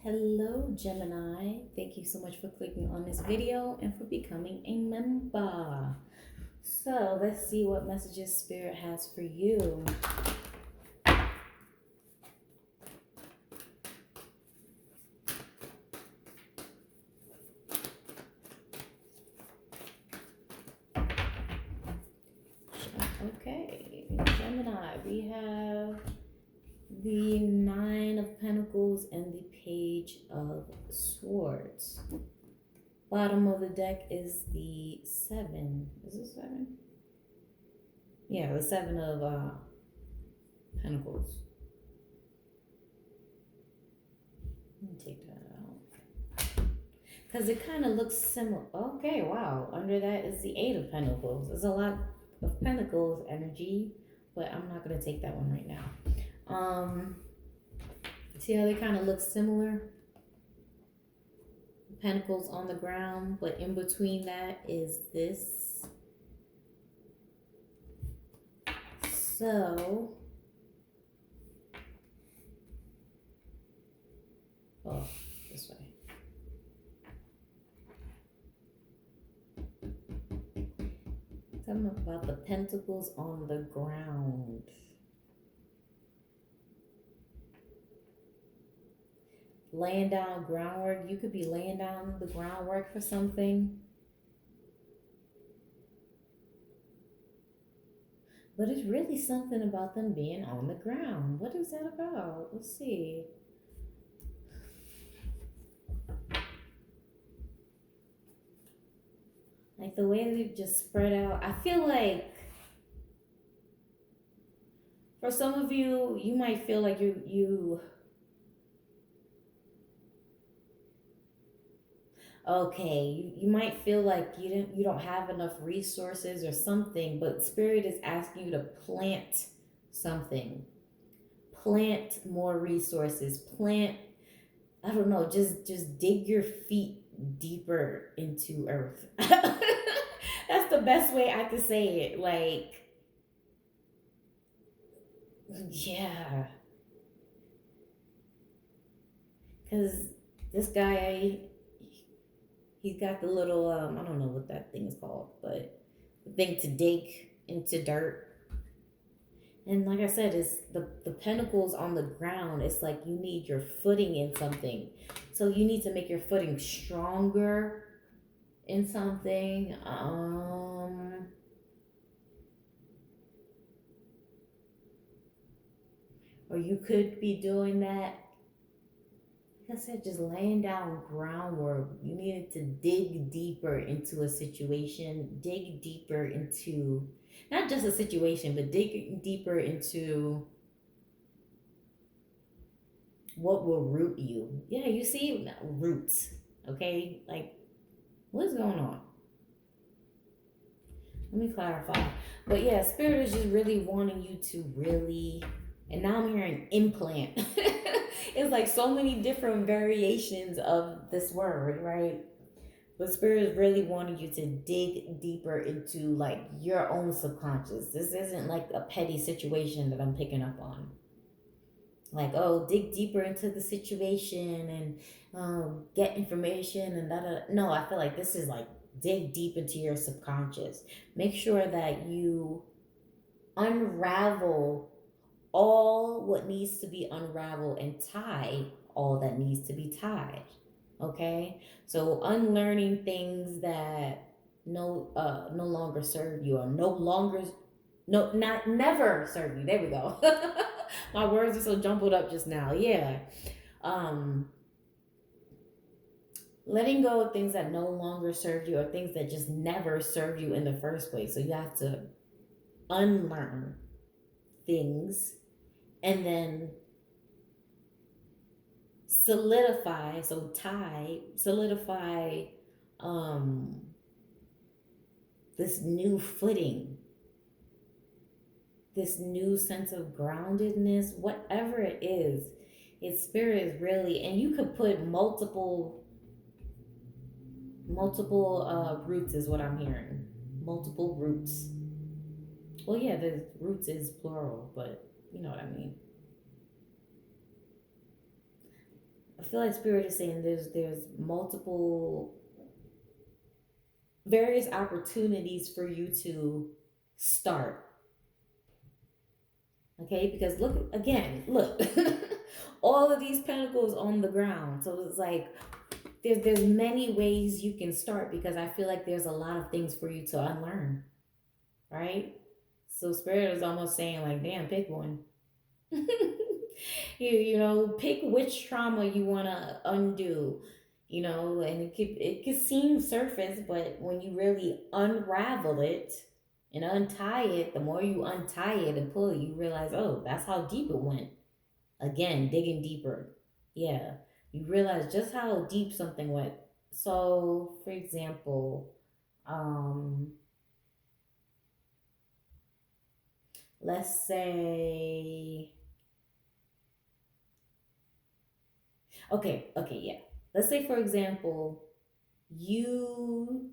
Hello, Gemini. Thank you so much for clicking on this video and for becoming a member. So let's see what messages Spirit has for you. Okay, Gemini, we have the Nine of Pentacles and the Page of Swords. Bottom of the deck is the Seven. Is it Seven? Yeah, the Seven of Pentacles. Let me take that out. Because it kind of looks similar. Okay, wow. Under that is the Eight of Pentacles. There's a lot of Pentacles energy, but I'm not going to take that one right now. See how they kind of look similar? Pentacles on the ground, but in between that is this. So, this way. Something about the pentacles on the ground. Laying down groundwork. You could be laying down the groundwork for something. But it's really something about them being on the ground. What is that about? Let's see. Like the way they've just spread out. I feel like for some of you, you might feel like you okay, you might feel like you don't have enough resources or something, but Spirit is asking you to plant something. Plant more resources. Plant, I don't know, just dig your feet deeper into earth. That's the best way I could say it. Like, yeah. Cause this guy, he's got the little I don't know what that thing is called, but the thing to dig into dirt. And like I said, it's the pentacles on the ground. It's like you need your footing in something. So you need to make your footing stronger in something. Or you could be doing that. Like I said, just laying down groundwork. You needed to dig deeper into a situation, dig deeper into not just a situation, but dig deeper into what will root you. Yeah, you see roots. Okay, like what's going on? Let me clarify. But yeah, Spirit is just really wanting you to really, and now I'm hearing implant. It's like so many different variations of this word, right? But Spirit is really wanting you to dig deeper into like your own subconscious. This isn't like a petty situation that I'm picking up on. Like, oh, dig deeper into the situation and get information and that. No, I feel like this is like dig deep into your subconscious. Make sure that you unravel all what needs to be unraveled and tie all that needs to be tied. Okay, so unlearning things that no longer serve you or no longer no not never serve you. There we go. My words are so jumbled up just now. Yeah. Um Letting go of things that no longer serve you or things that just never served you in the first place. So you have to unlearn things and then solidify um this new footing, this new sense of groundedness, whatever it is. Its Spirit is really, and you could put multiple roots is what I'm hearing. Multiple roots. Well, yeah, the roots is plural, but you know what I mean. I feel like spirit is saying there's multiple various opportunities for you to start. Okay, because look again, look, all of these pentacles on the ground. So it's like there's many ways you can start because I feel like there's a lot of things for you to unlearn, right? So spirit is almost saying like, damn, pick one. Pick which trauma you want to undo. And it could seem surface, but when you really unravel it and untie it, the more you untie it and pull it, you realize, oh, that's how deep it went. Again, digging deeper. Yeah, you realize just how deep something went. So, for example, um, let's say, okay, yeah. Let's say, for example, you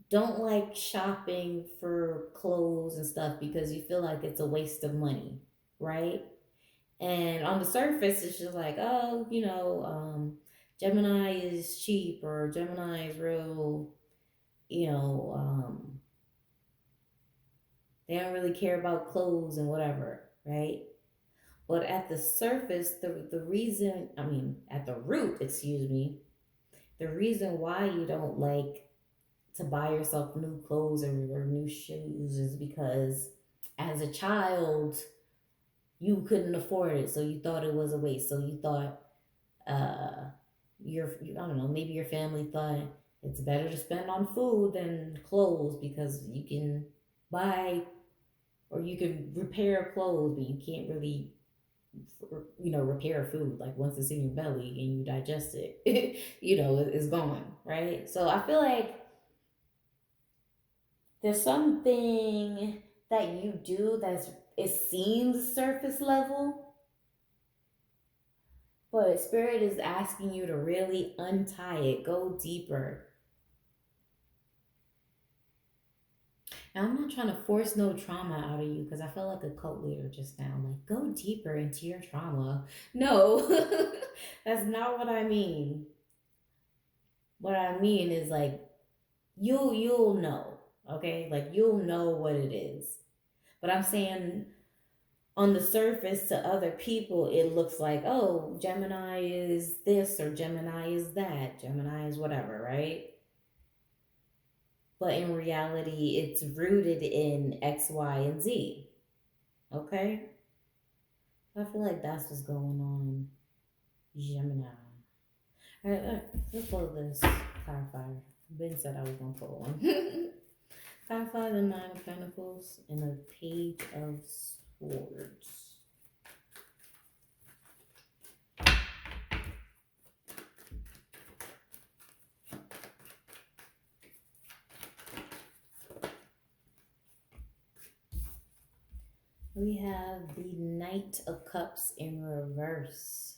don't like shopping for clothes and stuff because you feel like it's a waste of money, right? And on the surface, it's just like, oh, Gemini is cheap or Gemini is real, you know, um, they don't really care about clothes and whatever, right? But at the surface, the reason, I mean, at the root, excuse me, the reason why you don't like to buy yourself new clothes or new shoes is because as a child, you couldn't afford it. So you thought it was a waste. So you thought, uh, I don't know, maybe your family thought it's better to spend on food than clothes because you can buy or you can repair clothes, but you can't really repair food. Like once it's in your belly and you digest it, it's gone, right? So I feel like there's something that you do that's it seems surface level, but spirit is asking you to really untie it, go deeper. And I'm not trying to force no trauma out of you because I felt like a cult leader just now. Like, go deeper into your trauma. No, that's not what I mean. What I mean is like you'll know, okay? Like you'll know what it is. But I'm saying on the surface to other people it looks like, oh, Gemini is this or Gemini is that, Gemini is whatever, right? But in reality it's rooted in X, Y, and Z. Okay, I feel like that's what's going on. Gemini. All right, let's pull this clarifier. Ben said I was gonna pull one. Clarify the Nine of Pentacles and the Page of Swords. We have the Knight of Cups in reverse.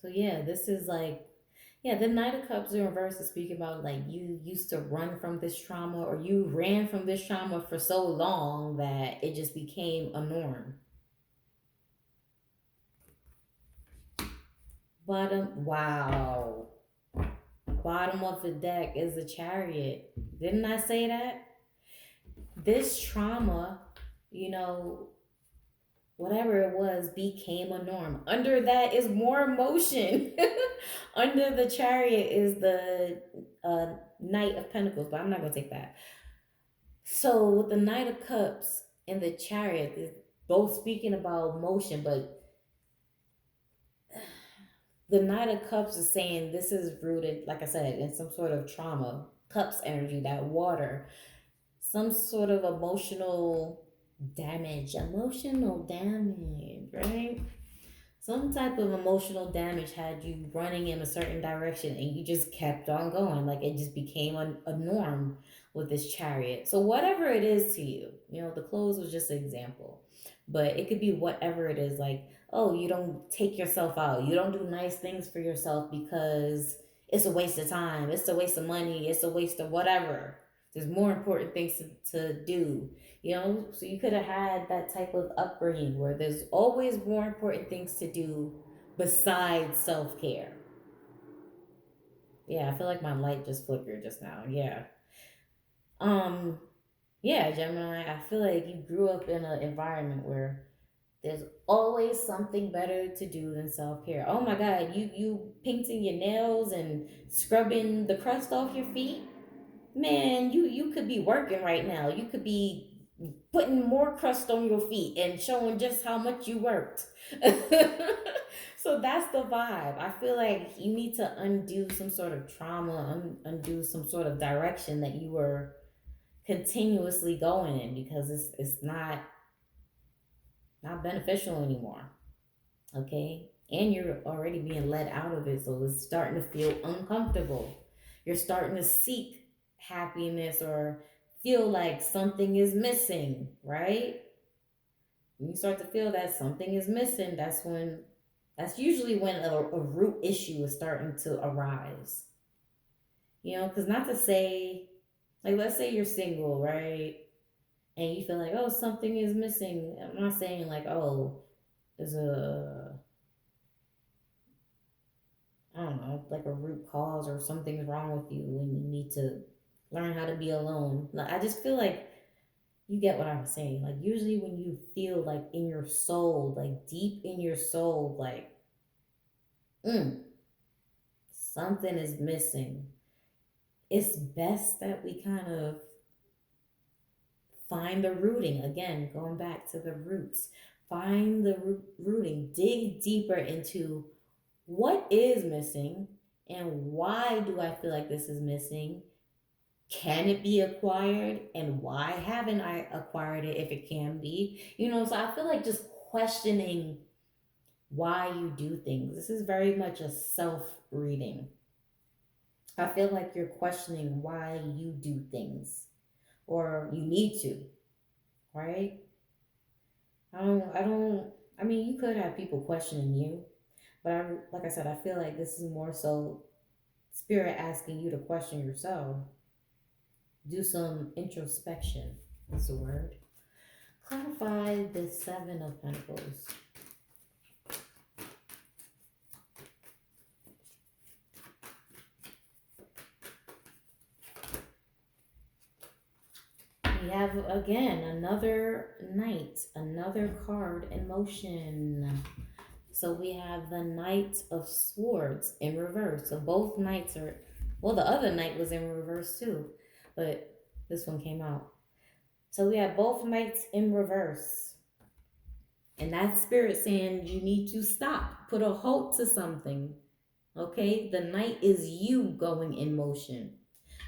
So yeah, this is like, yeah, the Knight of Cups in reverse is speaking about like you used to run from this trauma or you ran from this trauma for so long that it just became a norm. Wow. Bottom of the deck is a Chariot. Didn't I say that? This trauma, you know, whatever it was, became a norm. Under that is more emotion. Under the Chariot is the Knight of Pentacles, but I'm not going to take that. So, with the Knight of Cups and the Chariot, is both speaking about motion, but the Knight of Cups is saying this is rooted, like I said, in some sort of trauma. Cups energy, that water, some sort of emotional damage, right? Some type of emotional damage had you running in a certain direction and you just kept on going. Like it just became a norm with this Chariot. So, whatever it is to you, the clothes was just an example, but it could be whatever it is. Like, oh, you don't take yourself out, you don't do nice things for yourself because it's a waste of time, it's a waste of money, it's a waste of whatever. There's more important things to do, so you could have had that type of upbringing where there's always more important things to do, besides self care. Yeah, I feel like my light just flickered just now. Yeah. Um, yeah, Gemini, I feel like you grew up in an environment where there's always something better to do than self care. Oh my God, you painting your nails and scrubbing the crust off your feet. Man, you could be working right now. You could be putting more crust on your feet and showing just how much you worked. So that's the vibe. I feel like you need to undo some sort of trauma, undo some sort of direction that you were continuously going in because it's not beneficial anymore. Okay? And you're already being led out of it, so it's starting to feel uncomfortable. You're starting to seek happiness or feel like something is missing, right? When you start to feel that something is missing, that's usually when a root issue is starting to arise. Because not to say, like, let's say you're single, right? And you feel like, oh, something is missing. I'm not saying like, oh, there's I don't know, like a root cause or something's wrong with you and you need to learn how to be alone. Like, I just feel like you get what I'm saying. Like, usually when you feel like in your soul, like deep in your soul, like, mm, something is missing, it's best that we kind of find the rooting. Again, going back to the roots, find the rooting, dig deeper into what is missing and why do I feel like this is missing. Can it be acquired and why haven't I acquired it if it can be? So I feel like just questioning why you do things. This is very much a self reading. I feel like you're questioning why you do things or you need to, right? I mean, you could have people questioning you, but like I said, I feel like this is more so spirit asking you to question yourself. Do some introspection. That's the word. Clarify the Seven of Pentacles. We have again another knight, another card in motion. So we have the Knight of Swords in reverse. So both knights are, well, the other knight was in reverse too, but this one came out. So we have both knights in reverse. And that spirit saying you need to stop, put a halt to something. Okay? The knight is you going in motion.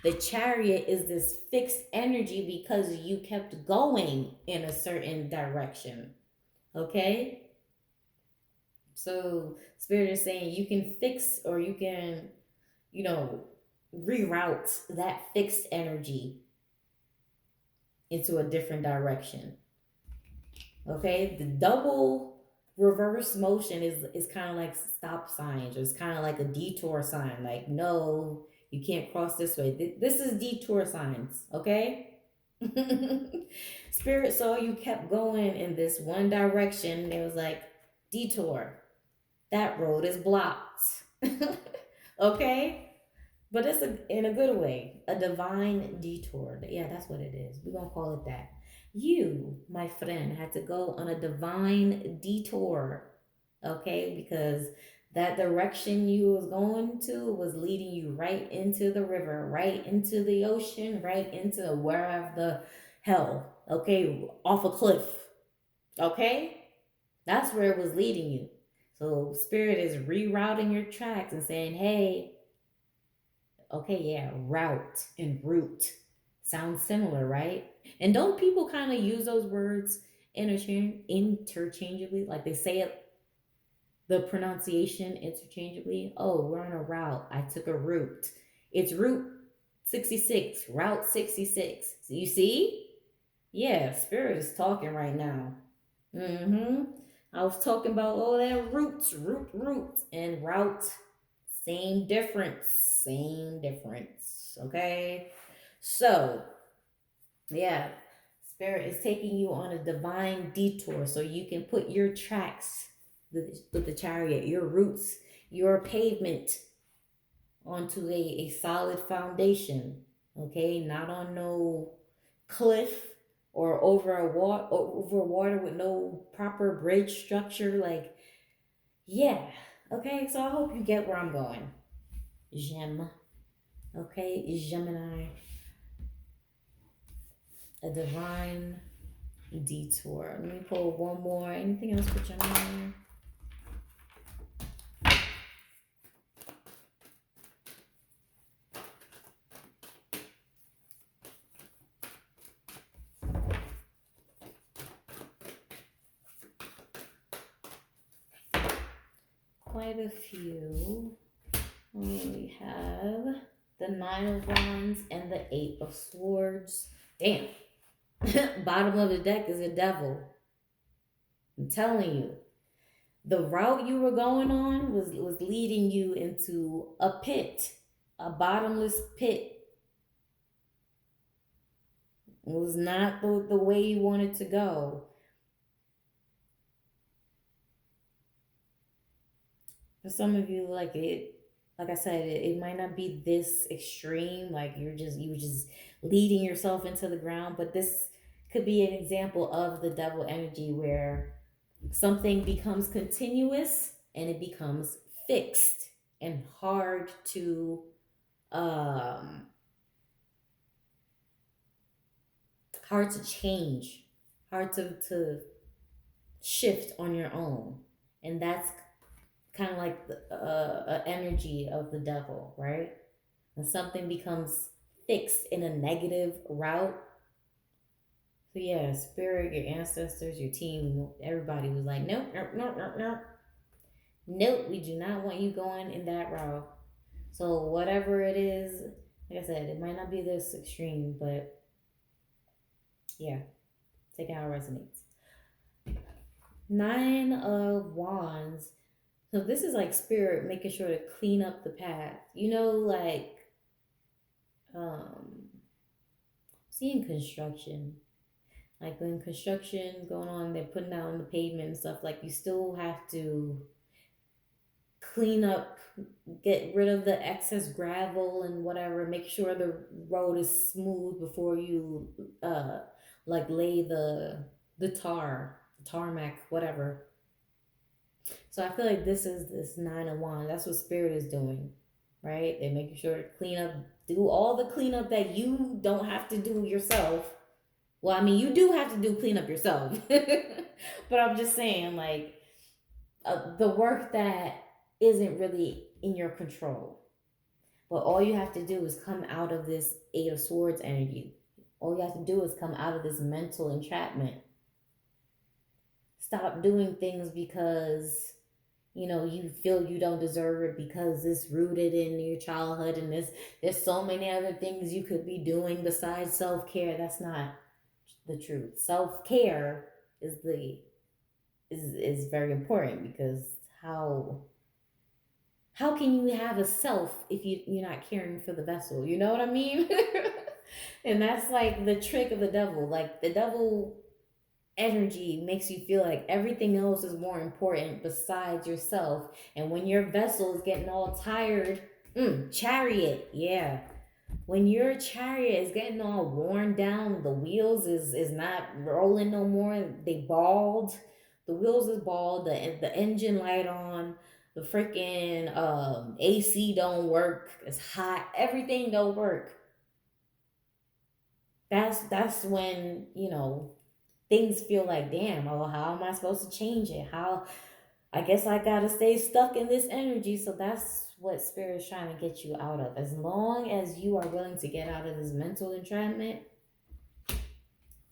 The chariot is this fixed energy because you kept going in a certain direction. Okay? So, spirit is saying you can fix or you can, you know, reroute that fixed energy into a different direction. Okay? The double reverse motion is kind of like stop signs, or it's kind of like a detour sign. Like, no, you can't cross this way. This is detour signs, okay? Spirit saw you kept going in this one direction. And it was like, detour. That road is blocked. Okay? But it's in a good way, a divine detour. Yeah, that's what it is. We're going to call it that. You, my friend, had to go on a divine detour, okay? Because that direction you was going to was leading you right into the river, right into the ocean, right into wherever the hell, okay? Off a cliff, okay? That's where it was leading you. So spirit is rerouting your tracks and saying, hey, okay, yeah, route and route sounds similar, right? And don't people kind of use those words interchangeably? Like they say it, the pronunciation interchangeably. Oh, we're on a route. I took a route. It's Route 66, Route 66. So you see? Yeah, Spirit is talking right now. Mm-hmm. I was talking about all that roots, root, and route. Same difference. Same difference. Okay? So, yeah, Spirit is taking you on a divine detour so you can put your tracks with the chariot, your roots, your pavement onto a solid foundation. Okay, not on no cliff or over water with no proper bridge structure. Like, yeah. Okay, so I hope you get where I'm going. Gem. Okay, Gemini, a divine detour. Let me pull one more. Anything else for Gemini? Quite a few. We have the Nine of Wands and the Eight of Swords. Damn. Bottom of the deck is a devil. I'm telling you. The route you were going on was leading you into a pit, a bottomless pit. It was not the way you wanted to go. For some of you, like I said, it might not be this extreme, like you were just leading yourself into the ground, but this could be an example of the devil energy where something becomes continuous and it becomes fixed and um hard to change, hard to shift on your own. And that's kind of like the energy of the devil, right? When something becomes fixed in a negative route. So yeah, spirit, your ancestors, your team, everybody was like, nope, nope, nope, nope, nope. Nope, we do not want you going in that route. So whatever it is, like I said, it might not be this extreme, but yeah, take it how it resonates. Nine of Wands. So this is like spirit making sure to clean up the path. Um, seeing construction. Like when construction going on, they're putting down the pavement and stuff. Like you still have to clean up, get rid of the excess gravel and whatever. Make sure the road is smooth before you like lay the tarmac, whatever. So I feel like this is this Nine of Wands. That's what Spirit is doing, right? They're making sure to clean up, do all the cleanup that you don't have to do yourself. Well, I mean, you do have to do cleanup yourself, but I'm just saying, like, the work that isn't really in your control. But all you have to do is come out of this Eight of Swords energy. All you have to do is come out of this mental entrapment. Stop doing things because you feel you don't deserve it because it's rooted in your childhood, and there's so many other things you could be doing besides self-care. That's not the truth. Self-care is very important, because how can you have a self if you're not caring for the vessel? You know what I mean? And that's like the trick of the devil. Like the devil energy makes you feel like everything else is more important besides yourself. And when your vessel is getting all tired, chariot, yeah. When your chariot is getting all worn down, the wheels is not rolling no more. They bald. The wheels is bald. The engine light on. The freaking AC don't work. It's hot. Everything don't work. That's when things feel like, damn, oh, how am I supposed to change it? How, I guess I gotta stay stuck in this energy. So that's what spirit is trying to get you out of. As long as you are willing to get out of this mental entrapment,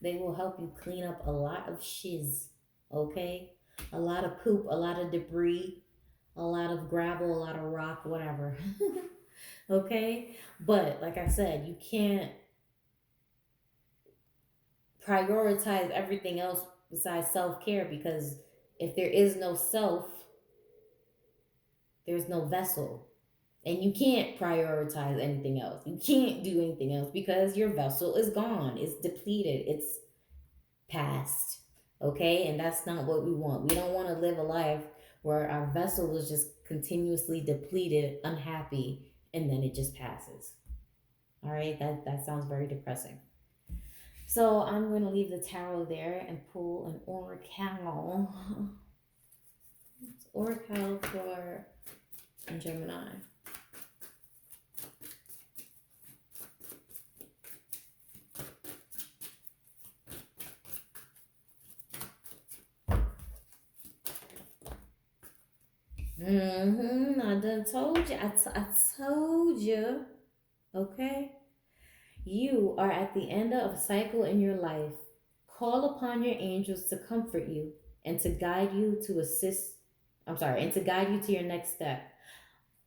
they will help you clean up a lot of shiz. Okay? A lot of poop, a lot of debris, a lot of gravel, a lot of rock, whatever. Okay? But like I said, you can't prioritize everything else besides self-care, because if there is no self, there's no vessel. And you can't prioritize anything else. You can't do anything else because your vessel is gone. It's depleted. It's past. Okay? And that's not what we want. We don't want to live a life where our vessel is just continuously depleted, unhappy, and then it just passes. All right, that sounds very depressing. So I'm going to leave the tarot there and pull an oracle. Oracle for Gemini. I done told you. I told you. Okay. You are at the end of a cycle in your life. Call upon your angels to comfort you and to guide you to assist. I'm sorry, and to guide you to your next step.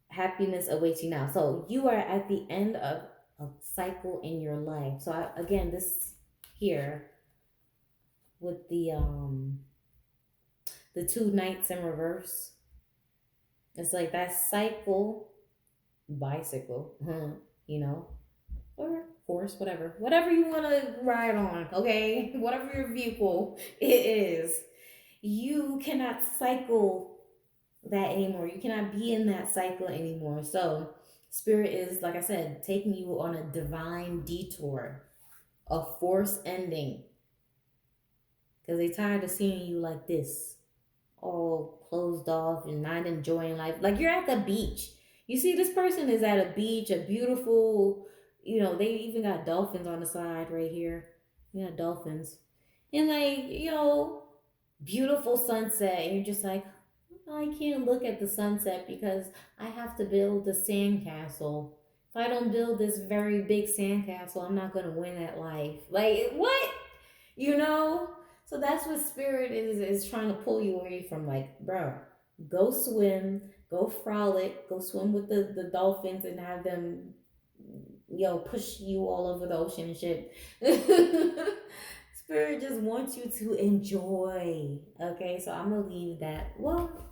Happiness awaits you now. So you are at the end of a cycle in your life. So again, this here with the two knights in reverse. It's like that cycle, bicycle, you know, or horse, whatever you want to ride on, okay, whatever your vehicle it is, you cannot cycle that anymore. You cannot be in that cycle anymore. So spirit is, like I said, taking you on a divine detour, a force ending, because they tired of seeing you like this, all closed off and not enjoying life. Like you're at the beach. You see, this person is at a beach, a beautiful, they even got dolphins on the side right here. You got dolphins. And like, beautiful sunset. And you're just like, I can't look at the sunset because I have to build the sandcastle. If I don't build this very big sandcastle, I'm not going to win at life. Like, what? You know? So that's what spirit is trying to pull you away from. Like, bro, go swim, go frolic, go swim with the dolphins and have them, push you all over the ocean and shit. Spirit just wants you to enjoy. Okay, so I'm gonna leave that. Well,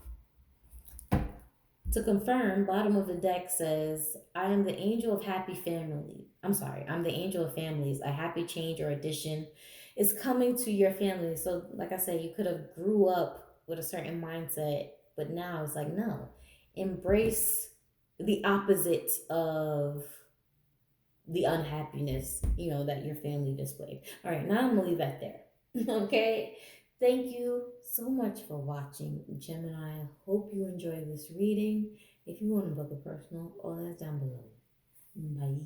to confirm, bottom of the deck says, I am the angel of happy family. I'm sorry, I'm the angel of families. A happy change or addition is coming to your family. So, like I said, you could have grew up with a certain mindset, but now it's like, no, embrace the opposite of the unhappiness, that your family displayed. All right, now I'm gonna leave that there. Okay. Thank you so much for watching, Gemini. I hope you enjoy this reading. If you want to book a personal, all that's down below. Bye.